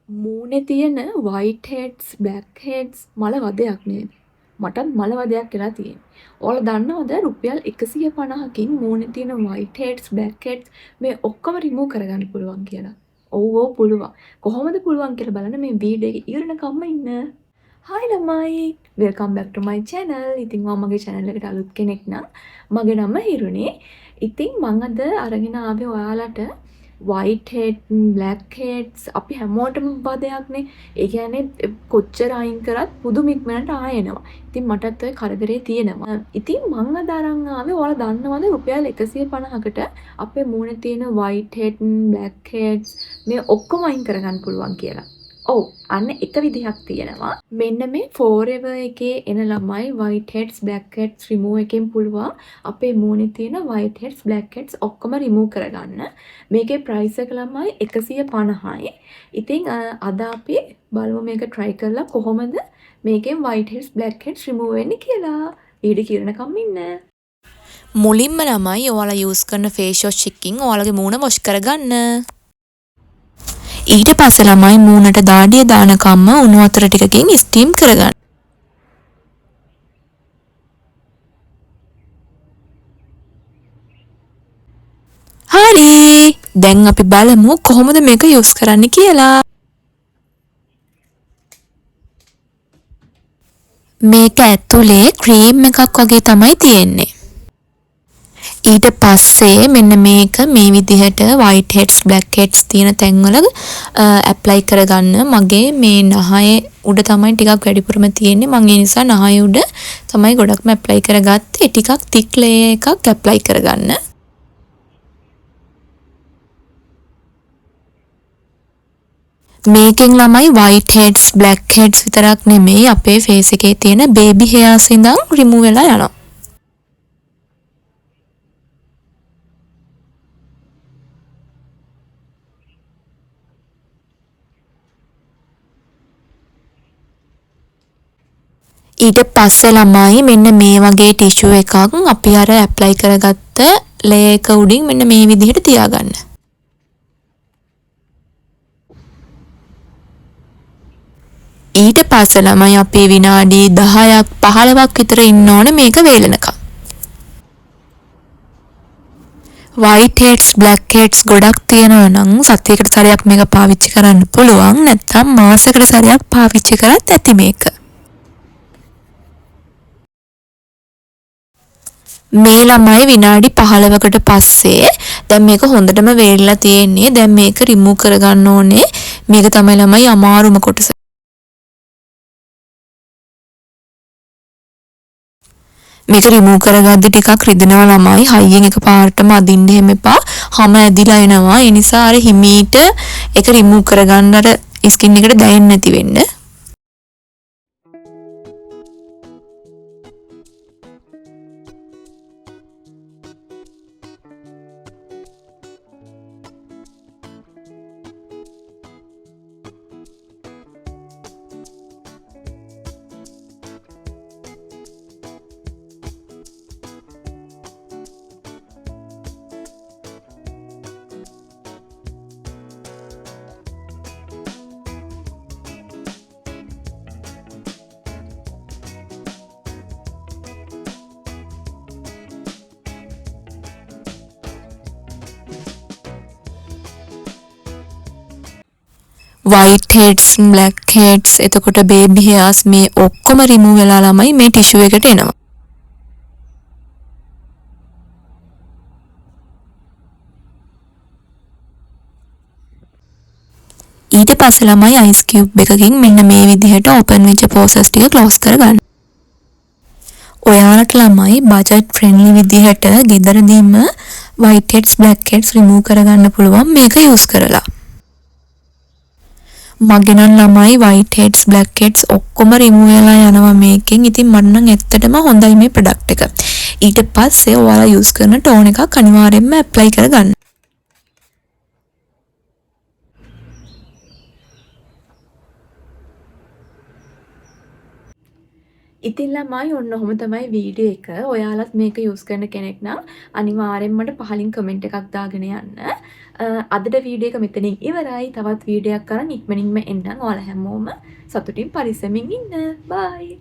මූණේ තියෙන white heads black heads මල වදයක් නේද? මටත් මල වදයක් වෙලා තියෙන්නේ. ඔයාලා දන්නවද රුපියල් 150කින් මූණේ තියෙන white heads black heads මේ ඔක්කොම remove කරගන්න පුළුවන් කියලා. ඔව් ඔව් පුළුවන්. කොහොමද පුළුවන් කියලා බලන්න මේ වීඩියෝ එක ඉවරනකම්ම ඉන්න. Hi ළමයි! welcome back to my channel. ඉතින් ඔයා මගේ channel එකට අලුත් කෙනෙක් නම් මගේ නම හිරුනේ. ඉතින් මම අද අරගෙන ආවේ ඔයාලට white head black heads අපි හැමෝටම වදයක්නේ. ඒ කියන්නේ කොච්චර අයින් කරත් පුදුම ඉක්මනට ආයෙනවා. ඉතින් මටත් ඔය කරදරේ තියෙනවා. ඉතින් මම අද අරන් ආවේ ඔයාලා දන්නවද රුපියල් 150කට අපේ මූණේ තියෙන white head black heads මේ ඔක්කොම අයින් කරගන්න පුළුවන් කියලා. ඔව් අන්න එක විදිහක් තියෙනවා. මෙන්න මේ Forever එකේ එන ළමයි white heads black heads remove එකෙන් පුළුවන් අපේ මූණේ තියෙන white heads black heads ඔක්කොම remove කරගන්න. මේකේ price එක ළමයි 150යි. ඉතින් අද අපි බලමු මේක try කරලා කොහොමද මේකෙන් white heads black heads remove වෙන්නේ කියලා. වීඩියෝ කිරණකම් ඉන්න. මුලින්ම ළමයි ඔයාලා යූස් කරන ෆේස් වොෂ් එකකින් ඔයාලගේ මූණ වොෂ් කරගන්න. ඊට පස්සේ ළමයි මූණට දාඩිය දානකම්ම උණු වතුර ටිකකින් ස්ටීම් කරගන්න. හරි. දැන් අපි බලමු කොහොමද මේක යූස් කරන්න කියලා. මේක ඇතුලේ ක්‍රීම් එකක් වගේ තමයි තියෙන්නේ. ඊට පස්සේ මෙන්න මේක මේ විදිහට white heads black heads තියෙන තැන්වල ඇප්ලයි කරගන්න. මගේ මේ නහයේ උඩ තමයි ටිකක් වැඩිපුරම තියෙන්නේ. මම ඒ නිසා නහයේ උඩ තමයි ගොඩක්ම ඇප්ලයි කරගත්තේ. ටිකක් thick layer එකක් ඇප්ලයි කරගන්න. මේකෙන් ළමයි white heads black heads විතරක් නෙමෙයි අපේ face එකේ තියෙන baby hairs ඉඳන් remove වෙලා යනවා. ඊට පස්සේ ළමයි මෙන්න මේ වගේ ටිෂු එකක් අපි අර ඇප්ලයි කරගත්ත ලේයර් එක උඩින් මෙන්න මේ විදිහට තියාගන්න. ඊට පස්සේ ළමයි අපි විනාඩි 10ක් 15ක් විතර ඉන්න ඕනේ මේක වේලනකම්. white heads black heads ගොඩක් තියෙනවා නම් සතියකට සැරයක් මේක පාවිච්චි කරන්න පුළුවන්. නැත්නම් මාසෙකට සැරයක් පාවිච්චි කරත් ඇති මේක. මේ ළමයි විනාඩි 15කට පස්සේ දැන් මේක හොඳටම වේලිලා තියෙන්නේ. දැන් මේක රිමූව් කරගන්න ඕනේ. මේක තමයි ළමයි අමාරුම කොටස. මේක රිමූව් කරගද්දි ටිකක් රිදෙනවා ළමයි. හයියෙන් එකපාරටම අදින්න එහෙම එපා. හැම ඇදිලා එනවා. ඒ නිසා අර හිමීට ඒක රිමූව් කරගන්න අර ස්කින් එකට දැනෙන්නේ නැති වෙන්න. white heads black heads එතකොට baby hairs මේ ඔක්කොම remove වෙලා ළමයි මේ tissue එකට එනවා. ඊට පස්සේ ළමයි ice cube එකකින් මෙන්න මේ විදිහට open වෙච්ච pores ටික close කරගන්න. ඔයාලට ළමයි budget friendly විදිහට ගෙදරදීම white heads black heads remove කරගන්න පුළුවන් මේක use කරලා. මගේ නම් ළමයි white heads black heads ඔක්කොම remove වෙලා යනවා මේකෙන්. ඉතින් මට නම් ඇත්තටම හොඳයි මේ product එක. ඊට පස්සේ ඔයාලා use කරන tone එකක් අනිවාර්යෙන්ම apply කරගන්න. ඉතින් ළමයි ඔන්න ඔහොම තමයි වීඩියෝ එක. ඔයාලත් මේක යූස් කරන කෙනෙක් නම් අනිවාර්යෙන්ම මට පහලින් කමෙන්ට් එකක් දාගෙන යන්න. අදට වීඩියෝ එක මෙතනින් ඉවරයි. තවත් වීඩියෝ එකක් අරන් ඉක්මනින්ම එන්නම්. ඔයාලා හැමෝම සතුටින් පරිස්සමින් ඉන්න. බයි.